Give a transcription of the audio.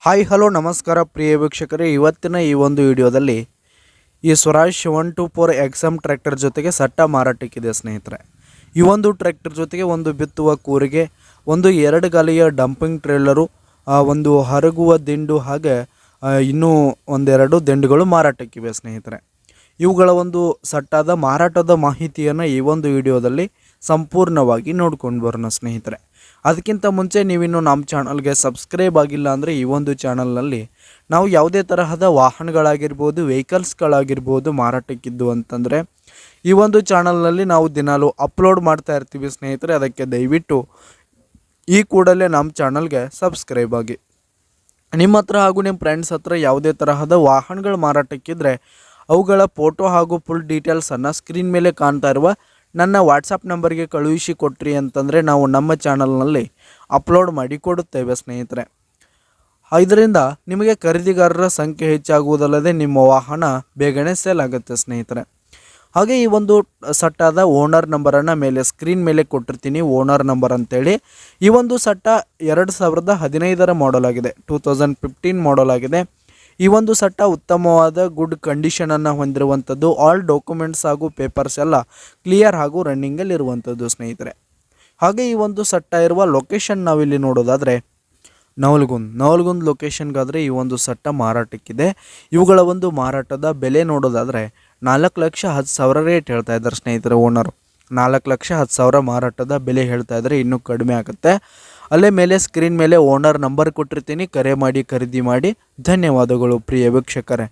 Hi hello ನಮಸ್ಕಾರ ಪ್ರಿಯ ವೀಕ್ಷಕರೇ, ಇವತ್ತಿನ ಈ ಒಂದು ವಿಡಿಯೋದಲ್ಲಿ ಈ ಸ್ವರಾಜ್ 724 ಎಕ್ಸಮ್ ಟ್ರ್ಯಾಕ್ಟರ್ ಜೊತೆಗೆ ಸಟ್ಟ ಮಾರಾಟಕ್ಕಿದೆ ಸ್ನೇಹಿತರೆ. ಈ ಒಂದು ಟ್ರ್ಯಾಕ್ಟರ್ ಜೊತೆಗೆ ಒಂದು ಬಿತ್ತುವ ಕೂರಿಗೆ, ಒಂದು 2 ಗಾಲಿಯ ಡಂಪಿಂಗ್ ಟ್ರೇಲರು, ಒಂದು ಹರಗುವ ದಿಂಡು, ಹಾಗೆ ಇನ್ನೂ ಒಂದೆರಡು ದಿಂಡುಗಳು ಮಾರಾಟಕ್ಕಿವೆ ಸ್ನೇಹಿತರೆ. ಇವುಗಳ ಒಂದು ಸಟ್ಟಾದ ಮಾರಾಟದ ಮಾಹಿತಿಯನ್ನು ಈ ಒಂದು ವಿಡಿಯೋದಲ್ಲಿ ಸಂಪೂರ್ಣವಾಗಿ ನೋಡ್ಕೊಂಡು ಬರೋಣ ಸ್ನೇಹಿತರೆ. ಅದಕ್ಕಿಂತ ಮುಂಚೆ ನೀವಿನ್ನು ನಮ್ಮ ಚಾನಲ್ಗೆ ಸಬ್ಸ್ಕ್ರೈಬ್ ಆಗಿಲ್ಲ ಅಂದರೆ ಈ ಒಂದು ಚಾನಲ್ನಲ್ಲಿ ನಾವು ಯಾವುದೇ ತರಹದ ವಾಹನಗಳಾಗಿರ್ಬೋದು, ವೆಹಿಕಲ್ಸ್ಗಳಾಗಿರ್ಬೋದು ಮಾರಾಟಕ್ಕಿದ್ದು ಅಂತಂದರೆ ಈ ಒಂದು ಚಾನಲ್ನಲ್ಲಿ ನಾವು ದಿನಾಲೂ ಅಪ್ಲೋಡ್ ಮಾಡ್ತಾ ಇರ್ತೀವಿ ಸ್ನೇಹಿತರೆ. ಅದಕ್ಕೆ ದಯವಿಟ್ಟು ಈ ಕೂಡಲೇ ನಮ್ಮ ಚಾನಲ್ಗೆ ಸಬ್ಸ್ಕ್ರೈಬ್ ಆಗಿ. ನಿಮ್ಮ ಹತ್ರ ಹಾಗೂ ನಿಮ್ಮ ಫ್ರೆಂಡ್ಸ್ ಹತ್ರ ಯಾವುದೇ ತರಹದ ವಾಹನಗಳು ಮಾರಾಟಕ್ಕಿದ್ರೆ ಅವುಗಳ ಫೋಟೋ ಹಾಗೂ ಫುಲ್ ಡೀಟೇಲ್ಸನ್ನು ಸ್ಕ್ರೀನ್ ಮೇಲೆ ಕಾಣ್ತಾ ಇರುವ ನನ್ನ ವಾಟ್ಸಪ್ ನಂಬರ್ಗೆ ಕಳುಹಿಸಿ ಕೊಟ್ರಿ ಅಂತಂದರೆ ನಾವು ನಮ್ಮ ಚಾನಲ್ನಲ್ಲಿ ಅಪ್ಲೋಡ್ ಮಾಡಿ ಕೊಡುತ್ತೇವೆ ಸ್ನೇಹಿತರೆ. ಇದರಿಂದ ನಿಮಗೆ ಖರೀದಿಗಾರರ ಸಂಖ್ಯೆ ಹೆಚ್ಚಾಗುವುದಲ್ಲದೆ ನಿಮ್ಮ ವಾಹನ ಬೇಗನೆ ಸೇಲ್ ಆಗುತ್ತೆ ಸ್ನೇಹಿತರೆ. ಹಾಗೆ ಈ ಒಂದು ಸಟ್ಟಾದ ಓನರ್ ನಂಬರನ್ನು ಮೇಲೆ ಸ್ಕ್ರೀನ್ ಮೇಲೆ ಕೊಟ್ಟಿರ್ತೀನಿ, ಓನರ್ ನಂಬರ್ ಅಂತೇಳಿ. ಈ ಒಂದು ಸಟ್ಟ 2015 ಮಾಡಲ್ ಆಗಿದೆ, 2015 ಮಾಡಲ್ ಆಗಿದೆ. ಈ ಒಂದು ಸಟ್ಟ ಉತ್ತಮವಾದ ಗುಡ್ ಕಂಡೀಷನನ್ನು ಹೊಂದಿರುವಂಥದ್ದು. ಆಲ್ ಡಾಕ್ಯುಮೆಂಟ್ಸ್ ಹಾಗೂ ಪೇಪರ್ಸ್ ಎಲ್ಲ ಕ್ಲಿಯರ್ ಹಾಗೂ ರನ್ನಿಂಗಲ್ಲಿ ಇರುವಂಥದ್ದು ಸ್ನೇಹಿತರೆ. ಹಾಗೆ ಈ ಒಂದು ಸಟ್ಟ ಇರುವ ಲೊಕೇಶನ್ ನಾವಿಲ್ಲಿ ನೋಡೋದಾದರೆ ನವಲಗುಂದ್ ಲೊಕೇಶನ್ಗಾದರೆ ಈ ಒಂದು ಸಟ್ಟ ಮಾರಾಟಕ್ಕಿದೆ. ಇವುಗಳ ಒಂದು ಮಾರಾಟದ ಬೆಲೆ ನೋಡೋದಾದರೆ 4,10,000 ರೇಟ್ ಹೇಳ್ತಾ ಇದ್ದಾರೆ ಸ್ನೇಹಿತರೆ. ಓನರು 4,10,000 ಮಾರಾಟದ ಬೆಲೆ ಹೇಳ್ತಾ ಇದ್ದಾರೆ, ಇನ್ನೂ ಕಡಿಮೆ ಆಗುತ್ತೆ. ಅಲ್ಲೇ ಮೇಲೆ ಸ್ಕ್ರೀನ್ ಮೇಲೆ ಓನರ್ ನಂಬರ್ ಕೊಟ್ಟಿರ್ತೀನಿ, ಕರೆ ಮಾಡಿ ಖರೀದಿ ಮಾಡಿ. ಧನ್ಯವಾದಗಳು ಪ್ರಿಯ ವೀಕ್ಷಕರೇ.